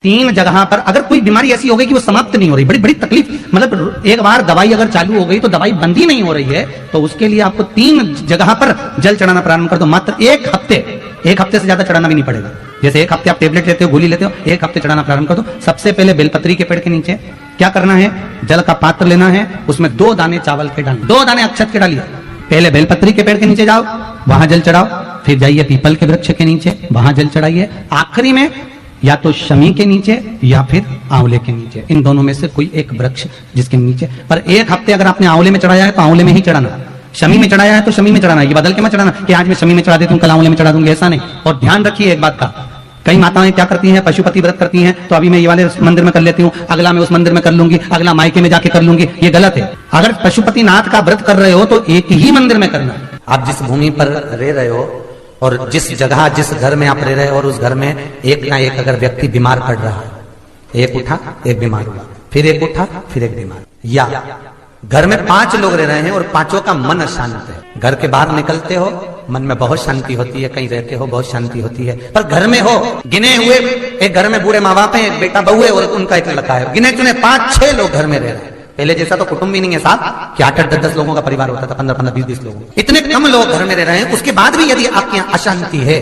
3 जगह पर अगर कोई बीमारी ऐसी हो गई कि वो समाप्त नहीं हो रही, बड़ी बड़ी तकलीफ, मतलब एक बार दवाई अगर चालू हो गई तो दवाई बंद ही नहीं हो रही है, तो उसके लिए आपको 3 जगह पर जल चढ़ाना प्रारंभ कर दो। मात्र एक हफ्ते से ज्यादा चढ़ाना भी नहीं पड़ेगा। जैसे एक हफ्ते आप टेबलेट लेते हो, गोली लेते हो, एक हफ्ते चढ़ाना प्रारंभ कर दो। सबसे पहले बेलपत्री के पेड़ के नीचे क्या करना है, जल का पात्र लेना है, उसमें 2 दाने चावल के डालना, 2 दाने अक्षत के डालिए। पहले बेलपत्री के पेड़ के नीचे जाओ, वहां जल चढ़ाओ, फिर जाइए पीपल के वृक्ष के नीचे, वहां जल चढ़ाइए, आखिरी में या तो शमी के नीचे या फिर आंवले के नीचे, इन दोनों में से कोई एक वृक्ष जिसके नीचे। पर एक हफ्ते अगर आपने आंवले में चढ़ाया है तो आंवले में ही चढ़ाना, शमी में चढ़ाया है तो शमी में चढ़ाना, ये बदल के मत चढ़ाना कि आज मैं शमी में चढ़ा देती हूँ कल आंवले में चढ़ा दूंगी, ऐसा नहीं। और ध्यान रखिए एक बात का, कई माताएं क्या करती हैं, पशुपति व्रत करती हैं, तो अभी मैं ये वाले मंदिर में कर लेती हूँ, अगला मैं उस मंदिर में कर लूंगी, अगला मायके में जाके कर लूंगी, ये गलत है। अगर पशुपति नाथ का व्रत कर रहे हो तो एक ही मंदिर में करना। आप जिस भूमि पर रह रहे हो और जिस जगह जिस घर में आप रह रहे हो और उस घर में एक ना एक अगर व्यक्ति बीमार पड़ रहा है, एक उठा एक बीमार हुआ, फिर एक उठा फिर एक बीमार, या घर में 5 लोग रह रहे हैं और 5 का मन अशांत है, घर के बाहर निकलते हो मन में बहुत शांति होती है, कहीं रहते हो बहुत शांति होती है, पर घर में हो गिने हुए, एक घर में बूढ़े माँ बाप हैं, एक बेटा बहू है और उनका एक लड़का है, गिने चुने 5-6 लोग घर में रह रहे हैं। पहले जैसा तो कुटुंब भी नहीं है साहब कि 8-10 लोगों का परिवार होता था, 15-15, 20-20 लोग, इतने कम लोग घर में रह रहे हैं। उसके बाद भी यदि आपके यहाँ अशांति है,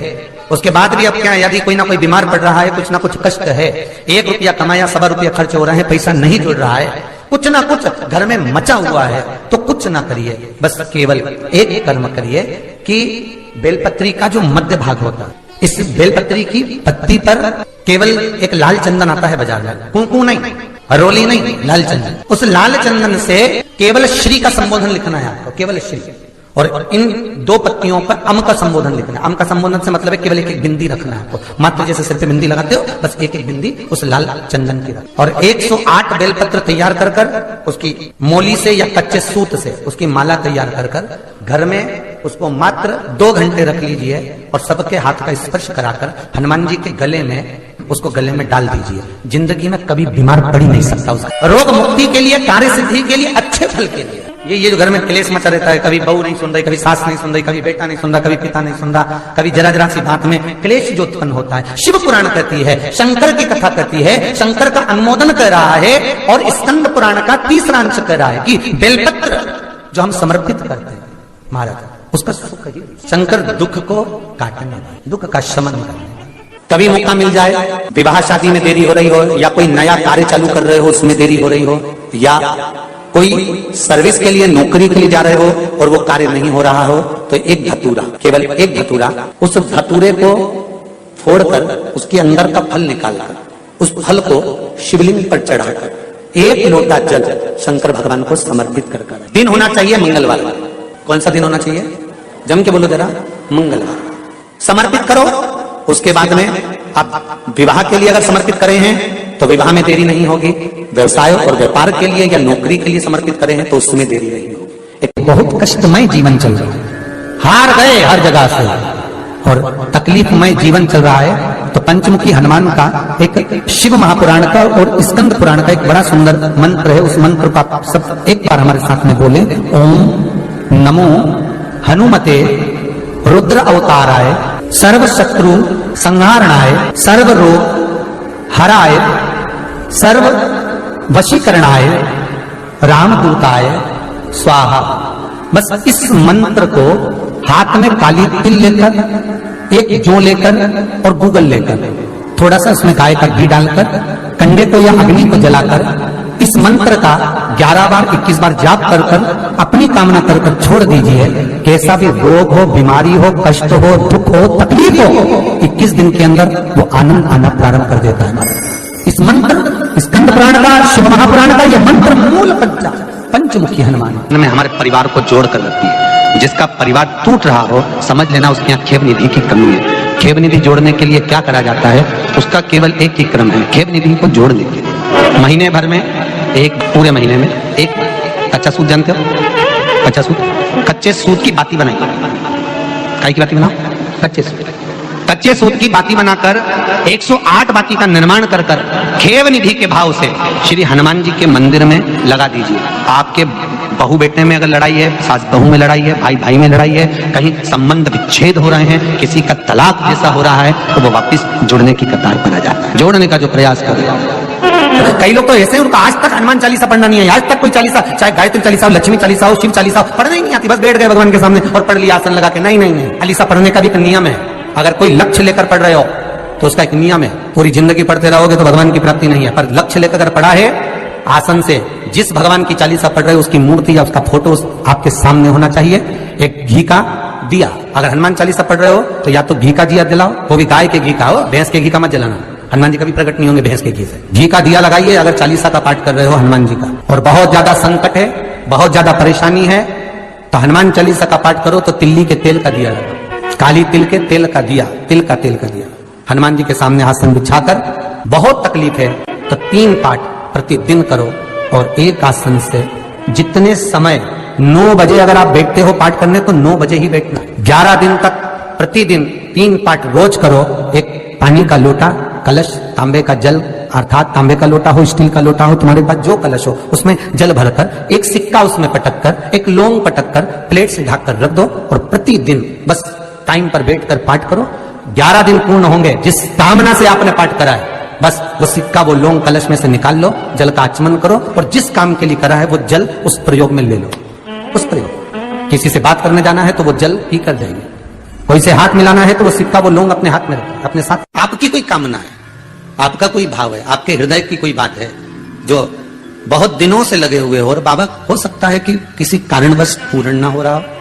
उसके बाद भी आपके यहाँ यदि कोई ना कोई बीमार पड़ रहा है, कुछ ना कुछ कष्ट है, 1 रुपया कमाया 100 रुपया खर्च हो रहा है, पैसा नहीं जुड़ रहा है, कुछ ना कुछ घर में मचा हुआ है, तो कुछ ना करिए, बस केवल एक कर्म करिए कि बेलपत्री का जो मध्य भाग होता है, इस बेलपत्री की पत्ती पर केवल एक लाल चंदन आता है बाजार में, कुंकू नहीं, हरोली नहीं, लाल चंदन, उस लाल चंदन से केवल श्री का संबोधन लिखना है आपको, केवल श्री, और इन 2 पत्तियों पर अम का संबोधन लिखना है। अम का संबोधन से मतलब है केवल एक बिंदी रखना है आपको, मात्र जैसे सिर पे बिंदी लगाते हो बस एक बिंदी उस लाल चंदन की रख, और 108 बेलपत्र तैयार कर कर उसकी मोली से या कच्चे सूत से उसकी माला तैयार कर कर घर में उसको मात्र 2 घंटे रख लीजिए और सबके हाथ का स्पर्श कराकर हनुमान जी के गले में उसको गले में डाल दीजिए। जिंदगी में कभी बीमार पड़ ही नहीं सकता, उसका रोग मुक्ति के लिए, कार्य सिद्धि के लिए, अच्छे फल के लिए। ये जो घर में क्लेश मचा रहता है, कभी बहू नहीं सुन रही, कभी सास नहीं सुन रही, कभी बेटा नहीं सुन रहा, कभी पिता नहीं सुन रहा, कभी जरा सी बात में क्लेश जो उत्पन्न होता है, शिव पुराण कहती है, शंकर की कथा कहती है, शंकर का अनुमोदन कर रहा है, और स्कंद पुराण का 3रा अंश कह रहा है कि बेलपत्र जो हम समर्पित करते हैं महाराज, उसका सुख ही, शंकर दुख को काटने, दुख का शमन करने। कभी मौका मिल जाए, विवाह शादी में देरी हो रही हो, या कोई नया कार्य चालू कर रहे हो उसमें देरी हो रही हो, या कोई सर्विस के लिए नौकरी के लिए जा रहे हो और वो कार्य नहीं हो रहा हो, तो एक धतूरा, केवल एक धतूरा, उस धतूरे को फोड़कर उसके अंदर का फल निकालकर उस फल को शिवलिंग पर चढ़ाकर 1 लोटा जल शंकर भगवान को समर्पित कर। दिन होना चाहिए मंगलवार। कौन सा दिन होना चाहिए, जम के बोलो जरा, मंगलवार। समर्पित करो। उसके बाद में आप विवाह के लिए अगर समर्पित करे हैं तो विवाह में देरी नहीं होगी, व्यवसाय और व्यापार के लिए या नौकरी के लिए समर्पित करे हैं तो उसमें देरी नहीं होगी। एक बहुत कष्टमय जीवन चल रहा है, हार गए हर जगह से और तकलीफमय जीवन चल रहा है, तो पंचमुखी हनुमान का एक शिव महापुराण का और स्कंद पुराण का एक बड़ा सुंदर मंत्र है। उस मंत्र को आप सब एक बार हमारे साथ में बोले, ओम नमो हनुमते रुद्र अवताराय सर्व शत्रु संहारणाय सर्व रोग हराय सर्व वशीकरणाय रामदूताय स्वाहा। बस इस मंत्र को हाथ में काली तिल लेकर, एक जौ लेकर और गूगल लेकर, थोड़ा सा उसमें गाय का घी डालकर कंडे को या अग्नि को जलाकर इस मंत्र का 11 बार 21 बार जाप कर कर अपनी कामना कर कर छोड़ दीजिए। कैसा भी रोग हो, बीमारी हो, कष्ट हो, दुख हो, तकलीफ हो, 21 दिन के अंदर वो आनंद आना प्रारंभ कर देता है। इस मंत्र, स्कंद पुराण का, शिव महापुराण का यह मंत्र मूल पंचमुखी हनुमान में हमारे परिवार को जोड़ कर रखती है। जिसका परिवार टूट रहा हो समझ लेना उसके यहाँ खेव निधि की कमी है। खेव निधि जोड़ने के लिए क्या करा जाता है, उसका केवल एक ही क्रम है, खेव निधि को जोड़ने के लिए महीने भर में एक, पूरे महीने में एक कच्चा सूत, जानते हो कच्चा सूत, कच्चे सूत की बाती बनाई, काय की बाती बनाओ, कच्चे सूत की बाती बनाकर 108 बाती का निर्माण कर कर खेव निधि के भाव से श्री हनुमान जी के मंदिर में लगा दीजिए। आपके बहू बेटे में अगर लड़ाई है, सास बहू में लड़ाई है, भाई भाई में लड़ाई है, कहीं संबंध विच्छेद हो रहे हैं, किसी का तलाक जैसा हो रहा है, तो वो वापस जुड़ने की कतार पर आ जाता है, जोड़ने का जो प्रयास कर रहा है। कई लोग तो ऐसे हैं, उनको आज तक हनुमान चालीसा पढ़ना नहीं है, आज तक कोई चालीसा, चाहे गायत्री चालीसा हो, लक्ष्मी चालीसा हो, शिव चालीसा हो, पढ़ना ही नहीं आती, बस बैठ गए भगवान के सामने और पढ़ लिया आसन लगा के। नहीं नहीं नहीं, चालीसा पढ़ने का भी एक नियम है। अगर कोई लक्ष्य लेकर पढ़ रहे हो तो उसका एक नियम है। पूरी जिंदगी पढ़ते रहोगे तो भगवान की प्राप्ति नहीं है, पर लक्ष्य लेकर अगर पढ़ा है आसन से, जिस भगवान की चालीसा पढ़ रहे हो उसकी मूर्ति या उसका फोटो आपके सामने होना चाहिए। एक घी का दिया, अगर हनुमान चालीसा पढ़ रहे हो तो या तो घी का दिया जलाओ, वो भी गाय के घी का हो, भैंस के घी का मत जलाना, हनुमान जी कभी प्रकट नहीं होंगे भैंस के घी से। घी का दिया लगाइए अगर चालीसा का पाठ कर रहे हो हनुमान जी का। और बहुत ज्यादा संकट है, बहुत ज्यादा परेशानी है, तो हनुमान चालीसा का पाठ करो तो तिल्ली के तेल का दिया लगाओ, काली तिल के तेल का दिया, तिल का तेल का दिया हनुमान जी के सामने आसन बिछाकर। बहुत तकलीफ है तो 3 पाठ प्रतिदिन करो, और एक आसन से जितने समय 9 बजे अगर आप बैठते हो पाठ करने तो 9 बजे ही बैठना। 11 दिन तक प्रतिदिन 3 पाठ रोज करो। एक पानी का लोटा, कलश, तांबे का जल, अर्थात तांबे का लोटा हो, स्टील का लोटा हो, तुम्हारे पास जो कलश हो, उसमें जल भरकर एक सिक्का उसमें पटक कर, एक लौंग पटक कर प्लेट से ढककर रख दो, और प्रतिदिन बस टाइम पर बैठकर पाठ करो। 11 दिन पूर्ण होंगे, जिस कामना से आपने पाठ करा है, बस वो सिक्का, वो लौंग कलश में से निकाल लो, जल का आचमन करो, और जिस काम के लिए करा है वो जल उस प्रयोग में ले लो। उस प्रयोग, किसी से बात करने जाना है तो वो जल पी कर जाएंगे, कोई से हाथ मिलाना है तो वो सिक्का, वो लौंग अपने हाथ में रखें, अपने साथ। आपकी कोई कामना है, आपका कोई भाव है, आपके हृदय की कोई बात है जो बहुत दिनों से लगे हुए हो, और बाबा हो सकता है कि किसी कारणवश पूर्ण ना हो रहा हो।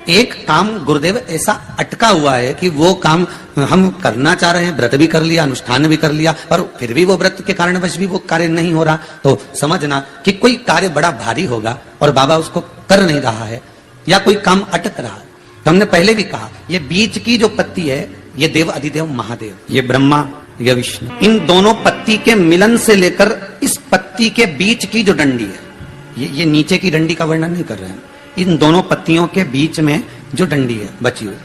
एक काम गुरुदेव ऐसा अटका हुआ है कि वो काम हम करना चाह रहे हैं, व्रत भी कर लिया, अनुष्ठान भी कर लिया, पर फिर भी वो व्रत के कारणवश भी वो कार्य नहीं हो रहा, तो समझना कि कोई कार्य बड़ा भारी होगा और बाबा उसको कर नहीं रहा है, या कोई काम अटक रहा है। तो हमने पहले भी कहा, ये बीच की जो पत्ती है, ये देव अधिदेव महादेव, ये ब्रह्मा, ये विष्णु, इन दोनों पत्ती के मिलन से लेकर इस पत्ती के बीच की जो डंडी है, ये नीचे की डंडी का वर्णन नहीं कर रहे हैं, इन दोनों पत्तियों के बीच में जो डंडी है बची हुई,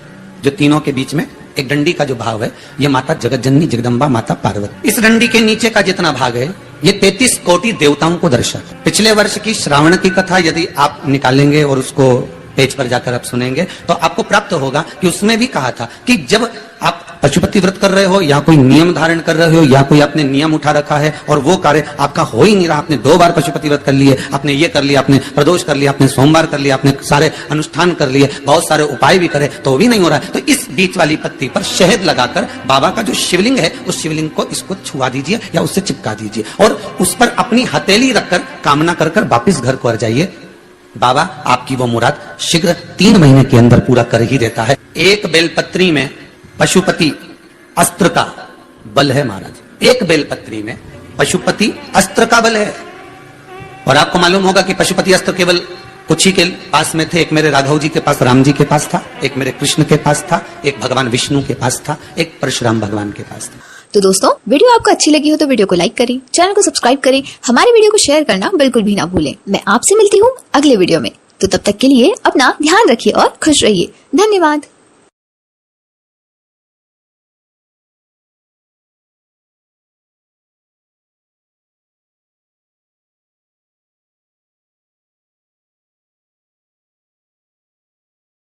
जो तीनों के बीच में एक डंडी का जो भाव है, ये माता जगतजननी जगदम्बा माता पार्वती। इस डंडी के नीचे का जितना भाग है, ये 33 कोटि देवताओं को दर्शाता है। पिछले वर्ष की श्रावण की कथा यदि आप निकालेंगे और उसको पेज पर जाकर आप सुनेंगे तो आपको प्राप्त होगा कि उसमें भी कहा था कि जब आप पशुपति व्रत कर रहे हो, या कोई नियम धारण कर रहे हो, या कोई आपने नियम उठा रखा है और वो कार्य आपका हो ही नहीं रहा, आपने 2 बार पशुपति व्रत कर लिए, आपने ये कर लिया, आपने प्रदोष कर लिया, आपने सोमवार कर लिया, आपने सारे अनुष्ठान कर लिए, बहुत सारे उपाय भी करे, तो भी नहीं हो रहा है, तो इस बीच वाली पत्ती पर शहद लगाकर बाबा का जो शिवलिंग है, उस शिवलिंग को इसको छुआ दीजिए या उससे चिपका दीजिए, और उस पर अपनी हथेली रखकर कामना कर कर वापिस घर को आ जाइए। बाबा आपकी वो मुराद शीघ्र 3 महीने के अंदर पूरा कर ही देता है। एक बेलपत्री में पशुपति अस्त्र का बल है महाराज, एक बेलपत्री में पशुपति अस्त्र का बल है। और आपको मालूम होगा कि पशुपति अस्त्र केवल कुछ ही के पास में थे। एक मेरे राघव जी के पास, राम जी के पास था, एक मेरे कृष्ण के पास था, एक भगवान विष्णु के पास था, एक परशुराम भगवान के पास था। तो दोस्तों, वीडियो आपको अच्छी लगी हो तो वीडियो को लाइक करें, चैनल को सब्सक्राइब करें, हमारी वीडियो को शेयर करना बिल्कुल भी ना भूलें। मैं आपसे मिलती हूँ अगले वीडियो में, तो तब तक के लिए अपना ध्यान रखिए और खुश रहिए। धन्यवाद।